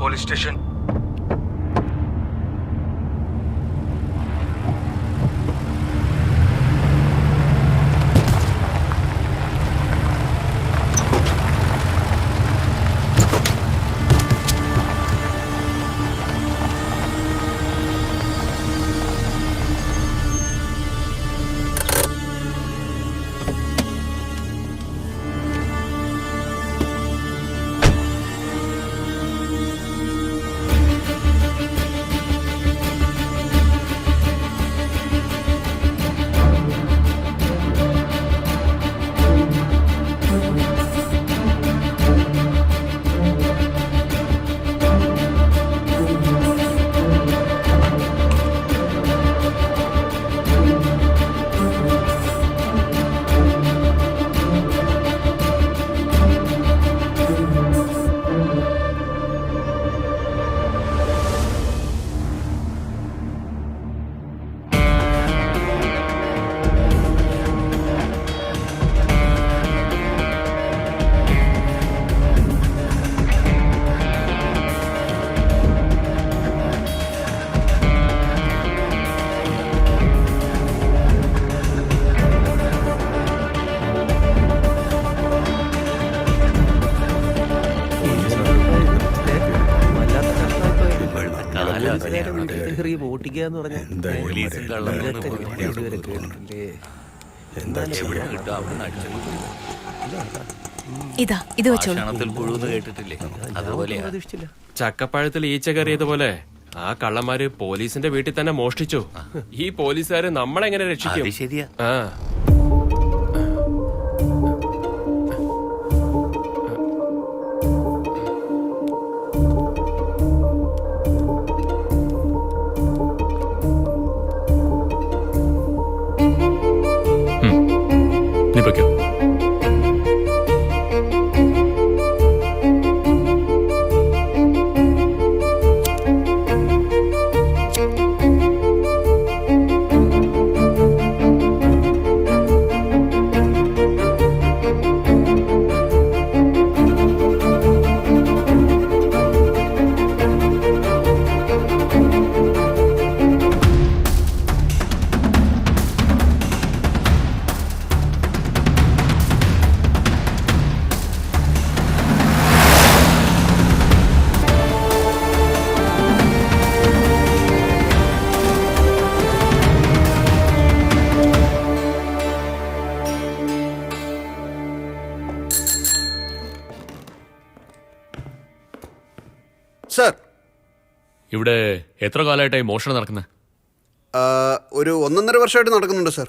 Police station. ഇത് വെച്ചോളൂ. ചക്കപ്പഴത്തിൽ ഈച്ച കയറിയതുപോലെ ആ കള്ളന്മാര് പോലീസിന്റെ വീട്ടിൽ തന്നെ മോഷ്ടിച്ചു. ഈ പോലീസുകാര് നമ്മളെങ്ങനെ രക്ഷിക്കും? ശരിയാ. ആ നീ പൊയ്ക്കോ. സർ, ഇവിടെ എത്ര കാലമായിട്ടായി മോഷണം നടക്കുന്നത്? ഒരു 1.5 വർഷമായിട്ട് നടക്കുന്നുണ്ട് സർ.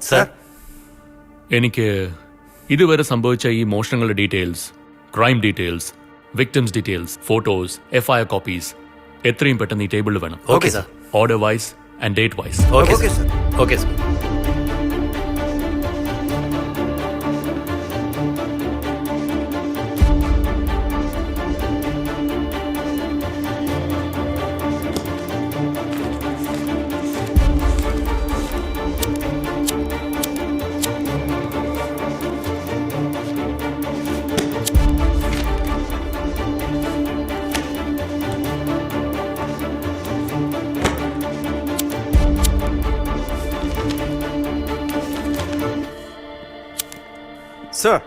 സർ, എനിക്ക് ഇതുവരെ സംഭവിച്ച ഈ മോഷണങ്ങളുടെ details, crime details, victims details, photos, FIR copies എത്രയും പെട്ടെന്ന് ഈ ടേബിളിൽ വേണം. Okay sir. Order wise and date wise. Okay sir. Okay sir. Sir,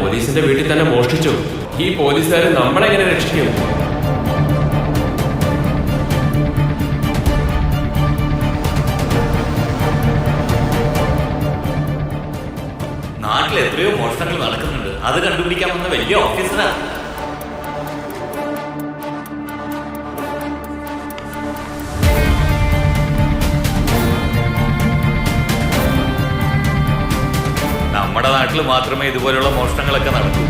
പോലീസിന്റെ വീട്ടിൽ തന്നെ മോഷ്ടിച്ചു. ഈ പോലീസുകാരെ നമ്മളെങ്ങനെ രക്ഷിക്കും? നാട്ടിൽ എത്രയോ മോഷണങ്ങൾ നടക്കുന്നുണ്ട്. അത് കണ്ടുപിടിക്കാൻ വന്ന വലിയ ഓഫീസറാ. നമ്മുടെ നാട്ടിൽ മാത്രമേ ഇതുപോലുള്ള മോഷണങ്ങളൊക്കെ നടക്കൂ.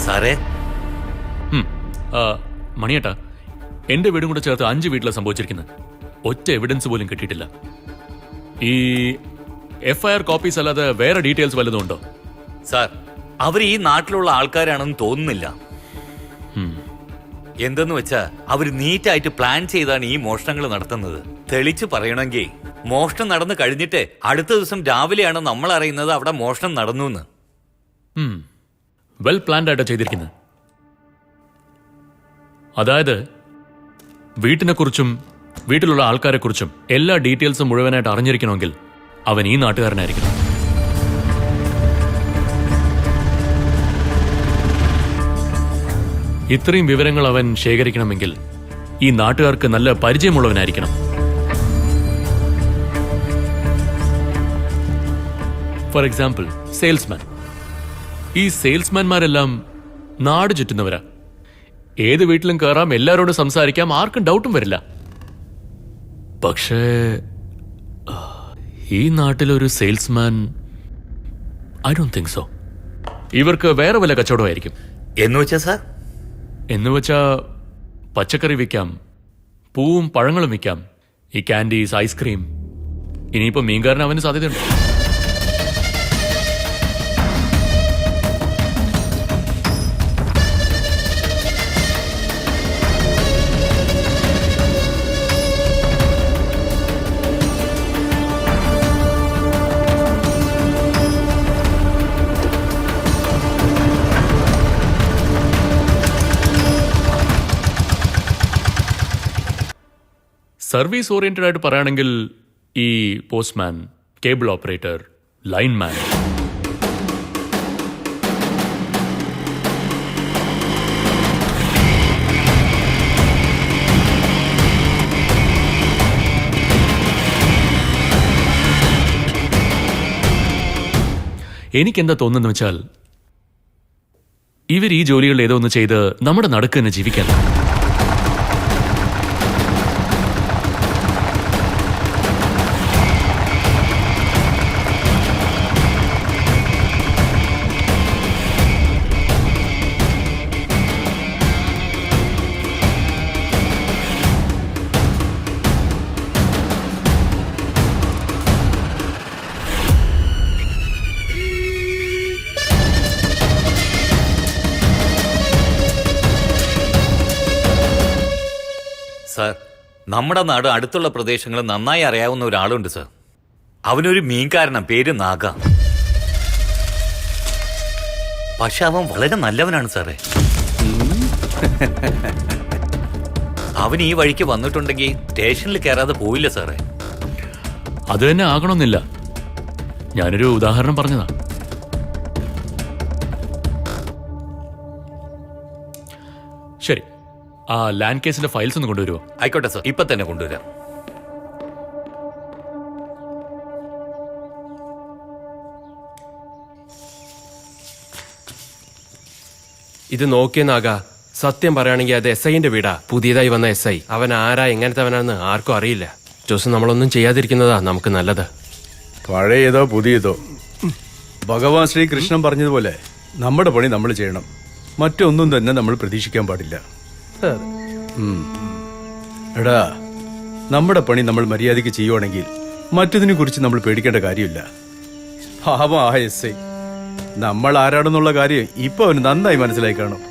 സാറേ, മണിയേട്ടാ, എന്റെ വീടും കൂടെ ചേർത്ത് 5 വീട്ടിലാണ് സംഭവിച്ചിരിക്കുന്നത്. ഒറ്റ എവിഡൻസ് പോലും കിട്ടിയിട്ടില്ല. ഈ FIR കോപ്പീസ് അല്ലാതെ വേറെ ഡീറ്റെയിൽസ് വല്ലതും ഉണ്ടോ? സാർ, അവർ ഈ നാട്ടിലുള്ള ആൾക്കാരാണെന്ന് തോന്നുന്നില്ല. എന്തെന്ന് വെച്ചാ അവർ നീറ്റായിട്ട് പ്ലാൻ ചെയ്താണ് ഈ മോഷണങ്ങൾ നടത്തുന്നത്. തെളിച്ചു പറയണമെങ്കിൽ മോഷണം നടന്നു കഴിഞ്ഞിട്ട് അടുത്ത ദിവസം രാവിലെയാണ് നമ്മൾ അറിയുന്നത് അവിടെ മോഷണം നടന്നു എന്ന്. വെൽ പ്ലാൻഡ് ആയിട്ടാ ചെയ്തിരിക്കുന്നത്. അതായത് വീട്ടിനെക്കുറിച്ചും വീട്ടിലുള്ള ആൾക്കാരെക്കുറിച്ചും എല്ലാ ഡീറ്റെയിൽസും മുഴുവനായിട്ട് അറിഞ്ഞിരിക്കണമെങ്കിൽ അവൻ ഈ നാട്ടുകാരനായിരിക്കണം. ഇത്രയും വിവരങ്ങൾ അവൻ ശേഖരിക്കണമെങ്കിൽ ഈ നാട്ടുകാർക്ക് നല്ല പരിചയമുള്ളവനായിരിക്കണം. For example, salesman. ഈ സെയിൽസ്മാൻമാരെല്ലാം നാട് ചുറ്റുന്നവരാ. ഏത് വീട്ടിലും കയറാം, എല്ലാവരോടും സംസാരിക്കാം, ആർക്കും ഡൗട്ടും വരില്ല. പക്ഷേ ഈ നാട്ടിലൊരു salesman, I don't think so. ഇവർക്ക് വേറെ വല്ല കച്ചവടമായിരിക്കും. എന്നുവെച്ചാ സാർ? എന്നുവെച്ചാ പച്ചക്കറി വിൽക്കാം, പൂവും പഴങ്ങളും വിൽക്കാം, ഈ കാൻഡീസ്, ഐസ്ക്രീം. ഇനിയിപ്പോ മീൻകാരൻ അവന് സാധ്യതയുണ്ട്. സർവീസ് ഓറിയന്റഡ് ആയിട്ട് പറയുകയാണെങ്കിൽ ഈ പോസ്റ്റ്മാൻ, കേബിൾ ഓപ്പറേറ്റർ, ലൈൻമാൻ. എനിക്കെന്താ തോന്നുന്നു വെച്ചാൽ ഇവർ ഈ ജോലികൾ ഏതോ ഒന്ന് ചെയ്ത് നമ്മുടെ നടുക്ക് തന്നെ ജീവിക്കാൻ. സാർ, നമ്മുടെ നാട് അടുത്തുള്ള പ്രദേശങ്ങൾ നന്നായി അറിയാവുന്ന ഒരാളുണ്ട് സാർ. അവനൊരു മീൻകാരനാണ്, പേര് നാഗ. പക്ഷെ അവൻ വളരെ നല്ലവനാണ് സാറേ. അവൻ ഈ വഴിക്ക് വന്നിട്ടുണ്ടെങ്കിൽ സ്റ്റേഷനിൽ കയറാതെ പോയില്ല സാറേ. അത് തന്നെ ആകണമെന്നില്ല. ഞാനൊരു ഉദാഹരണം പറഞ്ഞതാ. ശരി, ആ ലാൻഡ് കേസിന്റെ ഫയൽസ് ഒന്ന് കൊണ്ടുവരുമോ? ആയിക്കോട്ടെ സാർ, ഇപ്പൊ തന്നെ കൊണ്ടുവരാം. ഇത് നോക്കിയെന്നാകാ. സത്യം പറയുകയാണെങ്കിൽ അത് SIന്റെ വീടാ, പുതിയതായി വന്ന SI. അവൻ ആരാ, എങ്ങനത്തെ അവനാണെന്ന് ആർക്കും അറിയില്ല. ജോസ്, നമ്മളൊന്നും ചെയ്യാതിരിക്കുന്നതാ നമുക്ക് നല്ലത്. പഴയതോ പുതിയതോ, ഭഗവാൻ ശ്രീകൃഷ്ണൻ പറഞ്ഞതുപോലെ നമ്മുടെ പണി നമ്മൾ ചെയ്യണം. മറ്റൊന്നും തന്നെ നമ്മൾ പ്രതീക്ഷിക്കാൻ പാടില്ല. എടാ, നമ്മുടെ പണി നമ്മൾ മര്യാദയ്ക്ക് ചെയ്യുവാണെങ്കിൽ മറ്റതിനെ കുറിച്ച് നമ്മൾ പേടിക്കേണ്ട കാര്യമില്ല. പാവം ആ SI നമ്മൾ ആരാടെന്നുള്ള കാര്യം ഇപ്പൊ അവന് നന്നായി മനസ്സിലായി കാണും.